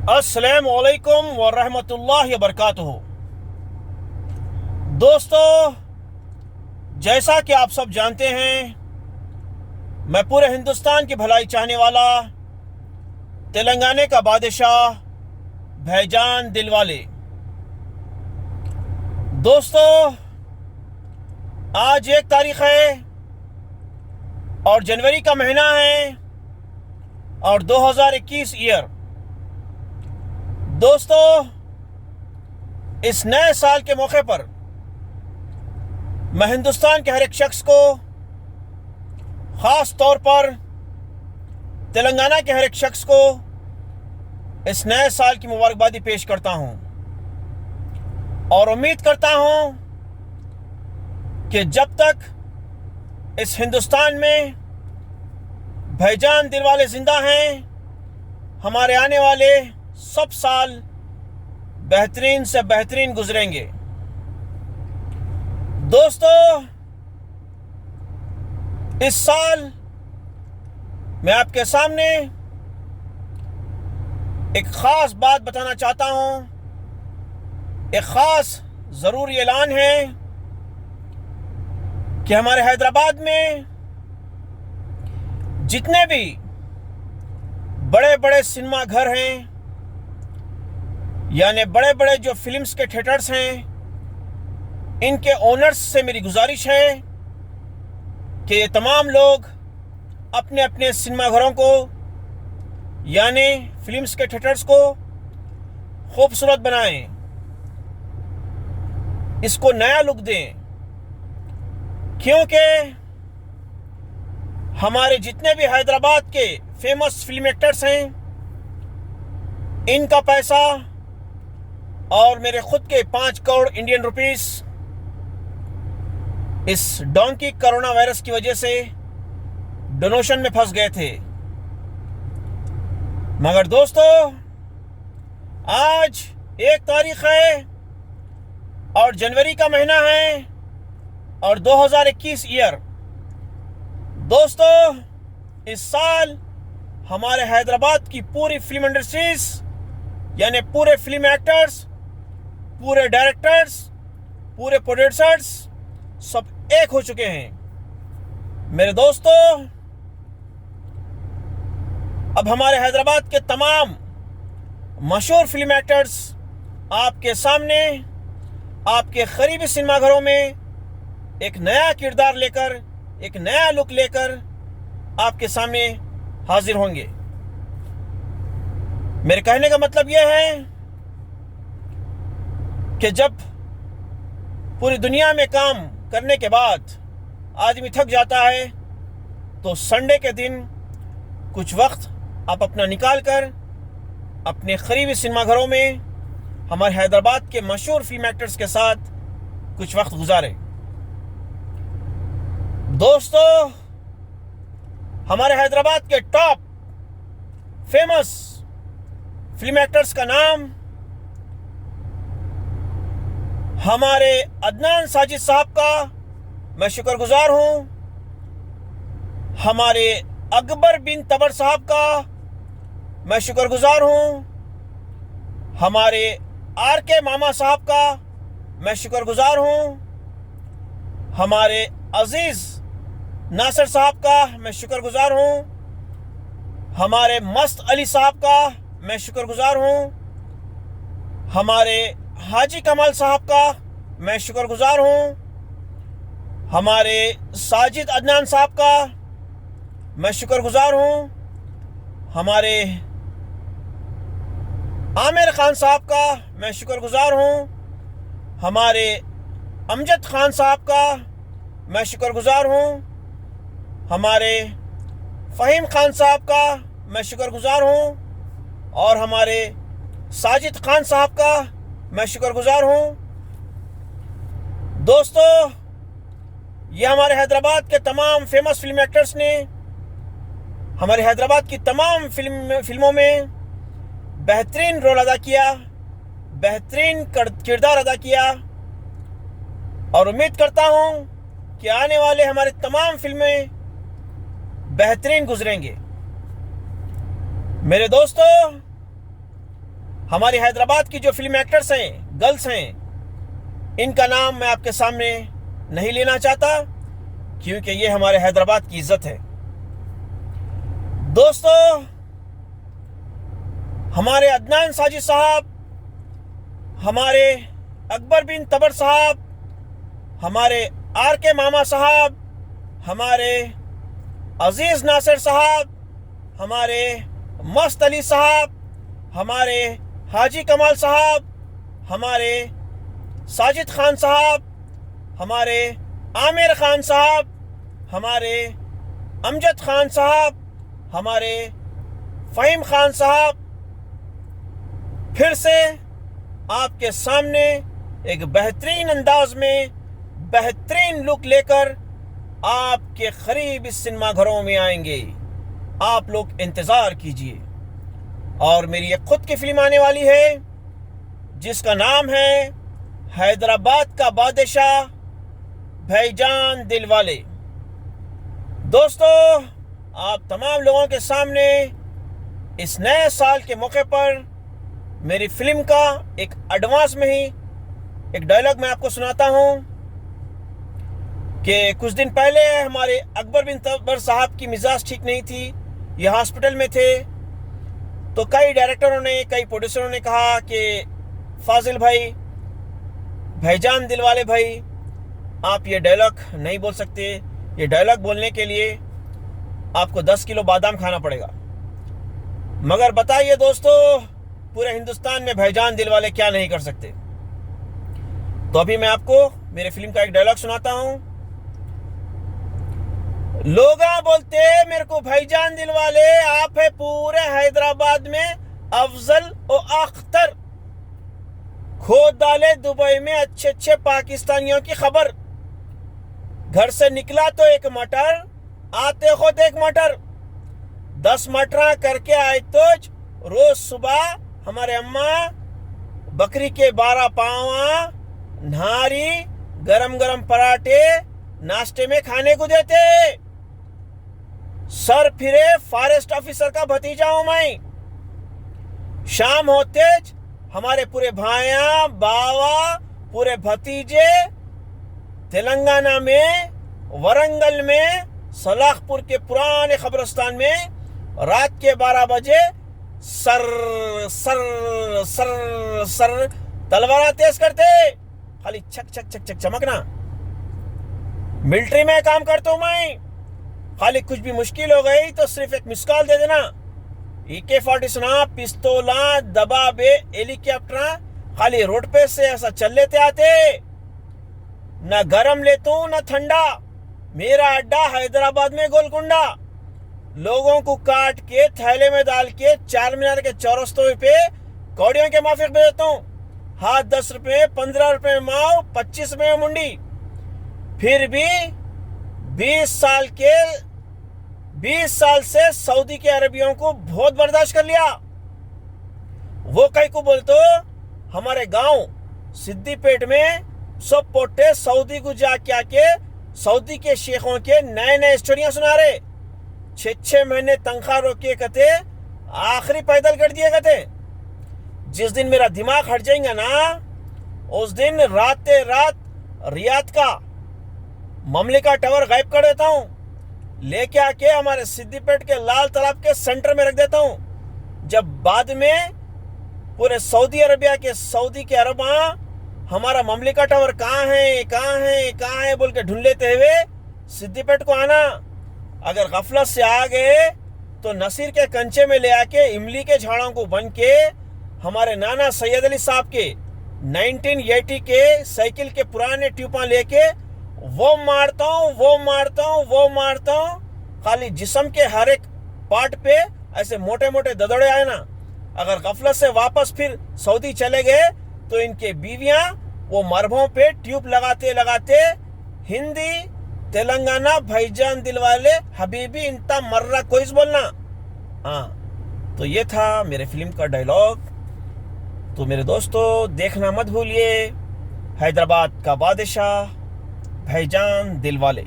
अस्सलामु अलैकुम व रहमतुल्लाहि व बरकातुहू। दोस्तों, जैसा कि आप सब जानते हैं, मैं पूरे हिंदुस्तान की भलाई चाहने वाला तेलंगाना का बादशाह भाईजान दिलवाले। दोस्तों, आज 1 तारीख है और जनवरी का महीना है और 2021 ईयर। दोस्तों, इस नए साल के मौके पर मैं हिंदुस्तान के हर एक शख्स को, ख़ास तौर पर तेलंगाना के हर एक शख्स को इस नए साल की मुबारकबादी पेश करता हूं और उम्मीद करता हूं कि जब तक इस हिंदुस्तान में भाईजान दिलवाले ज़िंदा हैं, हमारे आने वाले सब साल बेहतरीन से बेहतरीन गुजरेंगे। दोस्तों, इस साल मैं आपके सामने एक ख़ास बात बताना चाहता हूं। एक ख़ास ज़रूरी ऐलान है कि हमारे हैदराबाद में जितने भी बड़े बड़े सिनेमा घर हैं, यानी बड़े बड़े जो फिल्म्स के थिएटर्स हैं, इनके ओनर्स से मेरी गुजारिश है कि ये तमाम लोग अपने अपने सिनेमा घरों को, यानी फिल्म्स के थिएटर्स को खूबसूरत बनाएं, इसको नया लुक दें, क्योंकि हमारे जितने भी हैदराबाद के फेमस फिल्म एक्टर्स हैं, इनका पैसा और मेरे खुद के 5 करोड़ इंडियन रुपीस इस डोंकी कोरोना वायरस की वजह से डोनेशन में फंस गए थे। मगर दोस्तों, आज 1 तारीख है और जनवरी का महीना है और 2021 ईयर। दोस्तों, इस साल हमारे हैदराबाद की पूरी फिल्म इंडस्ट्रीज, यानी पूरे फिल्म एक्टर्स, पूरे डायरेक्टर्स, पूरे प्रोड्यूसर्स सब एक हो चुके हैं। मेरे दोस्तों, अब हमारे हैदराबाद के तमाम मशहूर फिल्म एक्टर्स आपके सामने, आपके करीबी सिनेमाघरों में एक नया किरदार लेकर, एक नया लुक लेकर आपके सामने हाजिर होंगे। मेरे कहने का मतलब यह है कि जब पूरी दुनिया में काम करने के बाद आदमी थक जाता है, तो संडे के दिन कुछ वक्त आप अपना निकाल कर अपने करीबी सिनेमाघरों में हमारे हैदराबाद के मशहूर फिल्म एक्टर्स के साथ कुछ वक्त गुजारें। दोस्तों, हमारे हैदराबाद के टॉप फेमस फिल्म एक्टर्स का नाम हमारे अदनान साजिद साहब का मैं शुक्रगुजार हूं, हमारे अकबर बिन तबर साहब का मैं शुक्रगुजार हूं, हमारे आर.के. मामा साहब का मैं शुक्रगुजार हूं, हमारे अजीज नासिर साहब का मैं शुक्रगुजार हूं, हमारे मस्त अली साहब का मैं शुक्रगुजार हूं, हमारे हाजी कमाल साहब का मैं शुक्रगुजार हूं, हमारे साजिद अदनान साहब का मैं शुक्रगुजार हूं, हमारे आमिर खान साहब का मैं शुक्रगुजार हूं, हमारे अमजद खान साहब का मैं शुक्रगुजार हूं, हमारे फ़हीम खान साहब का मैं शुक्रगुजार हूं और हमारे साजिद खान साहब का मैं शुक्रगुजार हूं। दोस्तों, ये हमारे हैदराबाद के तमाम फेमस फिल्म एक्टर्स ने हमारे हैदराबाद की तमाम फिल्मों में बेहतरीन रोल अदा किया, बेहतरीन किरदार अदा किया और उम्मीद करता हूं कि आने वाले हमारे तमाम फिल्में बेहतरीन गुजरेंगे। मेरे दोस्तों, हमारी हैदराबाद की जो फिल्म एक्टर्स हैं, गर्ल्स हैं, इनका नाम मैं आपके सामने नहीं लेना चाहता क्योंकि ये हमारे हैदराबाद की इज्जत है। दोस्तों, हमारे अदनान साजिद साहब, हमारे अकबर बिन तबर साहब, हमारे आर.के. मामा साहब, हमारे अजीज नासिर साहब, हमारे मस्त अली साहब, हमारे हाजी कमाल साहब, हमारे साजिद खान साहब, हमारे आमिर खान साहब, हमारे अमजद खान साहब, हमारे फ़हीम खान साहब, फिर से आपके सामने एक बेहतरीन अंदाज में बेहतरीन लुक लेकर आपके करीब इस सिनेमा घरों में आएंगे। आप लोग इंतज़ार कीजिए। और मेरी एक खुद की फिल्म आने वाली है जिसका नाम है हैदराबाद का बादशाह भाईजान दिलवाले। दोस्तों, आप तमाम लोगों के सामने इस नए साल के मौके पर मेरी फिल्म का एक एडवांस में ही एक डायलॉग मैं आपको सुनाता हूं कि कुछ दिन पहले हमारे अकबर बिन तबर साहब की मिजाज ठीक नहीं थी, ये हॉस्पिटल में थे। तो कई डायरेक्टरों ने, कई प्रोड्यूसरों ने कहा कि फाजिल भाई, भाईजान दिलवाले भाई, आप ये डायलॉग नहीं बोल सकते। ये डायलॉग बोलने के लिए आपको 10 किलो बादाम खाना पड़ेगा। मगर बताइए दोस्तों, पूरे हिंदुस्तान में भाईजान दिलवाले क्या नहीं कर सकते। तो अभी मैं आपको मेरे फिल्म का एक डायलॉग सुनाता हूं। लोग बोलते मेरे को भाईजान दिलवाले, आप है पूरे हैदराबाद में अफजल और अख्तर, खोद डाले दुबई में अच्छे अच्छे पाकिस्तानियों की खबर। घर से निकला तो एक मटर, आते खुद एक मटर, 10 मटरा करके आए तो रोज सुबह हमारे अम्मा बकरी के 12 पावा नारी गरम गरम पराठे नाश्ते में खाने को देते। सर फिरे फॉरेस्ट ऑफिसर का भतीजा हूं मैं। शाम होते हमारे पूरे भाया बावा, पूरे भतीजे तेलंगाना में, वरंगल में, सलाखपुर के पुराने कब्रिस्तान में रात के 12 बजे सर सर सर सर तलवार तेज करते, खाली छक छक छक छक चमकना। मिलिट्री में काम करता हूं मैं, खाली कुछ भी मुश्किल हो गई तो सिर्फ एक मिस कॉल दे देना। AK-40 सुना, पिस्तौला, दबाबे, हेलीकॉप्टर, खाली रोड पे से ऐसा चल लेते आते। न गरम लेता हूं न ठंडा, मेरा अड्डा हैदराबाद में गोलकुंडा। लोगों को काट के थैले में डाल के 4 मीनार के चौरस्तों पे कौड़ियों के माफिक बेचता हूं। हाथ 10 रुपए, 15 रुपए माओ, 25 रुपए मुंडी। फिर भी 20 साल से सऊदी के अरबियों को बहुत बर्दाश्त कर लिया। वो कहीं को बोलते हमारे गांव सिद्दीपेट में सब पोटे सऊदी को जाके आके सऊदी के शेखों के नए नए स्टोरियां सुना रहे। 6 महीने तनख्वाह रोके कहते, आखिरी पैदल कर दिए कहते। जिस दिन मेरा दिमाग हट जाएगा ना, उस दिन रात रियाद का ममलिका टावर गायब कर देता हूं, लेके आके हमारे सिद्दीपेट के लाल तालाब के सेंटर में रख देता हूं। जब बाद में पूरे सऊदी अरबिया के सऊदी के अरबा हमारा ममलिका टावर कहाँ है बोल के ढूंढ लेते हुए सिद्दीपेट को आना। अगर गफलत से आ गए तो नसीर के कंचे में ले आके इमली के झाड़ों को बन के हमारे नाना सैयद अली साहब के 1980 के साइकिल के पुराने ट्यूबा लेके वो मारता हूँ। खाली जिस्म के हर एक पार्ट पे ऐसे मोटे मोटे ददड़े आए ना। अगर गफलत से वापस फिर सऊदी चले गए तो इनके बीवियां वो मरभों पे ट्यूब लगाते हिंदी तेलंगाना भाईजान दिलवाले हबीबी इंता मर्रा कोई बोलना। हाँ, तो ये था मेरे फिल्म का डायलॉग। तो मेरे दोस्तों, देखना मत भूलिए हैदराबाद का बादशाह भाईजान दिलवाले।